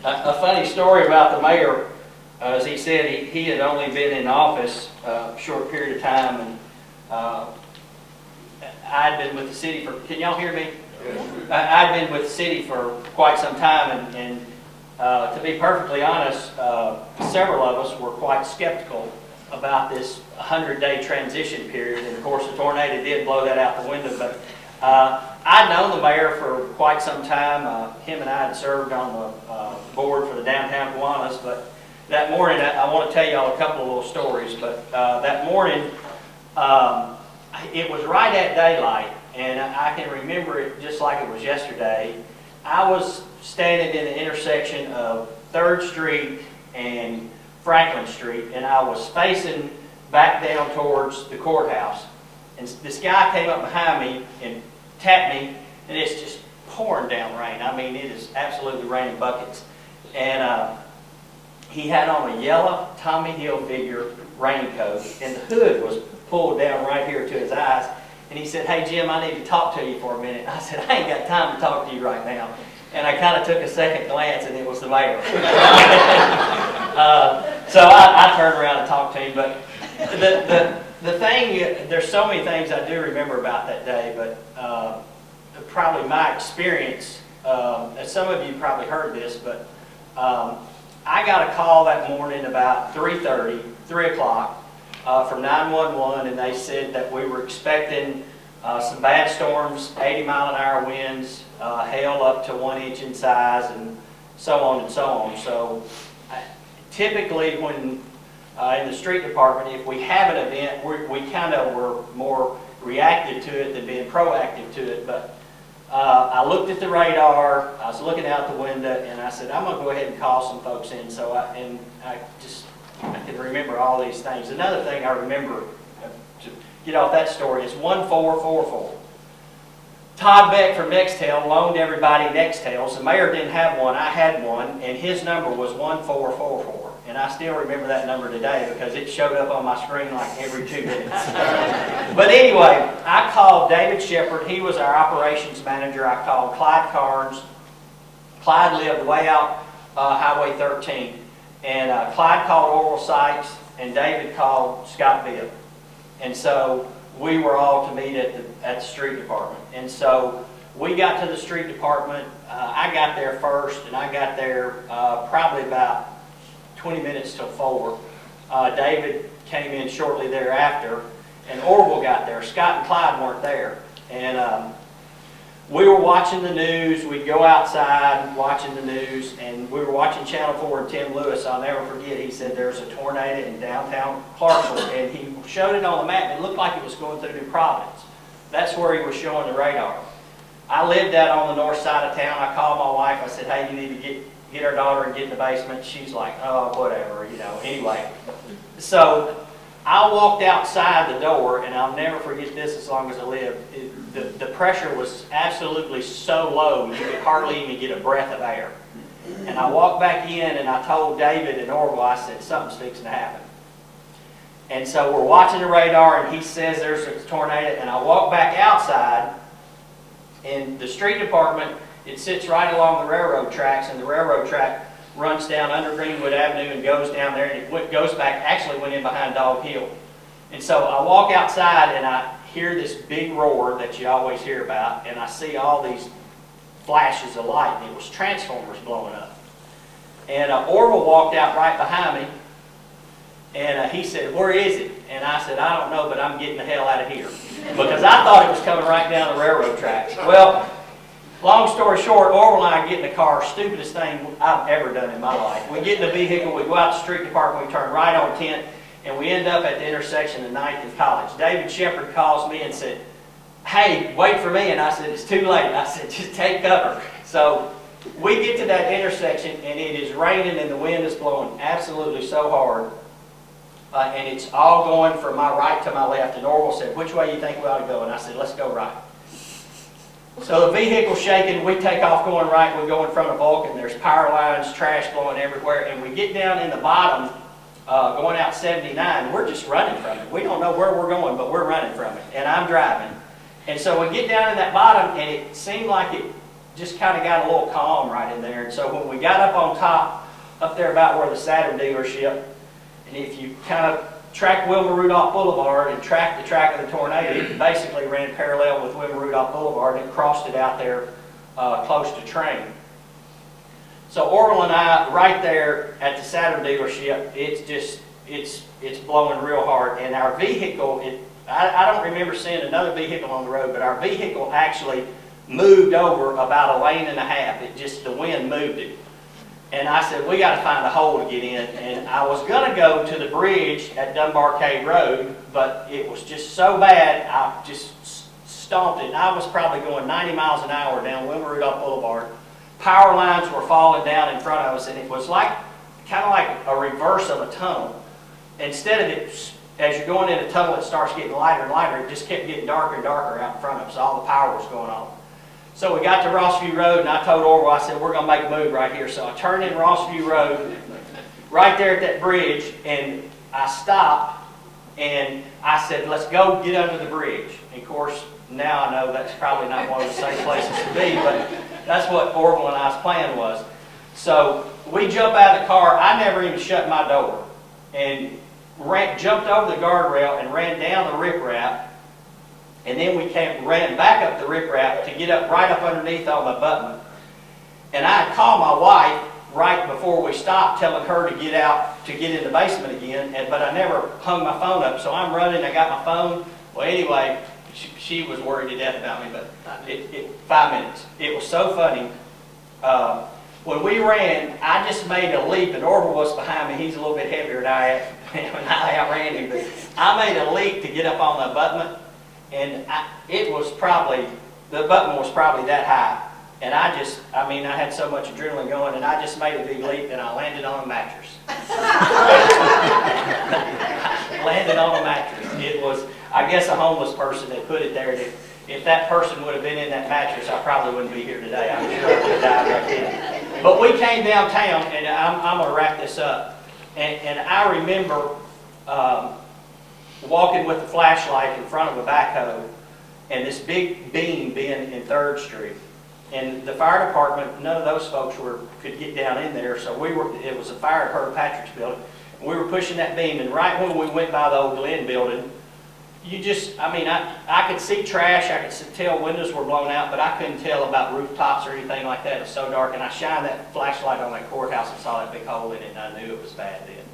A funny story about the mayor, as he said, he had only been in office a short period of time, and I'd been with the city for, can y'all hear me? I'd been with the city for quite some time, and to be perfectly honest, several of us were quite skeptical about this 100-day transition period, and of course the tornado did blow that out the window, but I'd known the mayor for quite some time. Him and I had served on the board for the downtown Kiwanis, but that morning, I want to tell y'all a couple of little stories, but that morning, it was right at daylight, and I can remember it just like it was yesterday. I was standing in the intersection of 3rd Street and Franklin Street, and I was facing back down towards the courthouse. And this guy came up behind me and tapped me, and it's just pouring down rain. I mean, it is absolutely raining buckets. And he had on a yellow Tommy Hilfiger raincoat, and the hood was pulled down right here to his eyes. And he said, "Hey, Jim, I need to talk to you for a minute." I said, "I ain't got time to talk to you right now." And I kind of took a second glance, and it was the mayor. So I turned around and talked to him. But the thing, there's so many things I do remember about that day, but probably my experience, as some of you probably heard this, but I got a call that morning about 3:30, 3 o'clock, from 911, and they said that we were expecting some bad storms, 80-mile-an-hour winds, hail up to 1 inch in size, and so on and so on. So typically when in the street department, if we have an event, we kind of were more reactive to it than being proactive to it. But I looked at the radar, I was looking out the window, and I said, I'm going to go ahead and call some folks in. So I can remember all these things. Another thing I remember, to get off that story, is 1444. Todd Beck from Nextel loaned everybody Nextels. The mayor didn't have one, I had one, and his number was 1444. And I still remember that number today because it showed up on my screen like every 2 minutes. But anyway, I called David Shepard. He was our operations manager. I called Clyde Carnes. Clyde lived way out Highway 13. And Clyde called Oral Sykes, and David called Scott Bibb. And so we were all to meet at the street department. And so we got to the street department. I got there first, and I got there probably about 20 minutes till 4. David came in shortly thereafter, and Orville got there. Scott and Clyde weren't there. And we were watching the news. We'd go outside watching the news, and we were watching Channel 4 and Tim Lewis. I'll never forget, he said there's a tornado in downtown Clarksville, and he showed it on the map. It looked like it was going through New Providence. That's where he was showing the radar. I lived out on the north side of town. I called my wife. I said, "Hey, you need to get our daughter and get in the basement." She's like, "Oh, whatever, you know." Anyway, so I walked outside the door, and I'll never forget this as long as I live. The pressure was absolutely so low you could hardly even get a breath of air. And I walked back in, and I told David and Orville, I said, "Something's fixing to happen." And so we're watching the radar, and he says there's a tornado, and I walk back outside, and the street department, it sits right along the railroad tracks, and the railroad track runs down under Greenwood Avenue and goes down there, and it goes back, actually went in behind Dog Hill. And so I walk outside, and I hear this big roar that you always hear about, and I see all these flashes of light, and it was transformers blowing up. And Orville walked out right behind me, and he said, "Where is it?" And I said, "I don't know, but I'm getting the hell out of here." Because I thought it was coming right down the railroad tracks. Well, long story short, Orville and I get in the car, stupidest thing I've ever done in my life. We get in the vehicle, we go out to the street department, we turn right on 10th, and we end up at the intersection of 9th and College. David Shepard calls me and said, "Hey, wait for me." And I said, "It's too late." I said, "Just take cover." So we get to that intersection, and it is raining, and the wind is blowing absolutely so hard. And it's all going from my right to my left. And Orville said, "Which way do you think we ought to go?" And I said, "Let's go right." So the vehicle's shaking, we take off going right, we go in front of Vulcan, there's power lines, trash blowing everywhere, and we get down in the bottom, going out 79, we're just running from it. We don't know where we're going, but we're running from it, and I'm driving. And so we get down in that bottom, and it seemed like just kind of got a little calm right in there. And so when we got up on top, up there about where the Saturn dealership, and if you kind of track Wilma Rudolph Boulevard and track the track of the tornado, it basically ran parallel with Wilma Rudolph Boulevard and it crossed it out there close to Train. So Orville and I, right there at the Saturn dealership, it's blowing real hard. And our vehicle, I don't remember seeing another vehicle on the road, but our vehicle actually moved over about a lane and a half. The wind moved it. And I said, we got to find a hole to get in. And I was going to go to the bridge at Dunbar Cave Road, but it was just so bad, I just stomped it. And I was probably going 90 miles an hour down Wilma Rudolph Boulevard. Power lines were falling down in front of us, and it was like kind of like a reverse of a tunnel. Instead of it, as you're going in a tunnel, it starts getting lighter and lighter. It just kept getting darker and darker out in front of us. All the power was going on. So we got to Rossview Road, and I told Orville, I said, we're going to make a move right here. So I turned in Rossview Road, right there at that bridge, and I stopped, and I said, let's go get under the bridge. And of course, now I know that's probably not one of the safe places to be, but that's what Orville and I's plan was. So we jump out of the car. I never even shut my door, and jumped over the guardrail and ran down the riprap. And then we ran back up the riprap to get up right up underneath on the abutment. And I had called my wife right before we stopped, telling her to get out to get in the basement again. But I never hung my phone up, so I'm running. I got my phone. Well, anyway, she was worried to death about me. But 5 minutes. It was so funny. When we ran, I just made a leap, and Orville was behind me. He's a little bit heavier than I am, and I outran him. But I made a leap to get up on the abutment. And the abutment was probably that high. And I had so much adrenaline going, and I just made a big leap, and I landed on a mattress. Landed on a mattress. It was, I guess, a homeless person that put it there. If that person would have been in that mattress, I probably wouldn't be here today. I'm sure I would have died right then. But we came downtown, and I'm going to wrap this up. And I remember walking with a flashlight in front of a backhoe and this big beam being in 3rd Street. And the fire department, none of those folks could get down in there, so it was a fire at Herb Patrick's building. And we were pushing that beam, and right when we went by the old Glenn building, I could see trash, I could tell windows were blown out, but I couldn't tell about rooftops or anything like that. It was so dark, and I shined that flashlight on that courthouse and saw that big hole in it, and I knew it was bad then.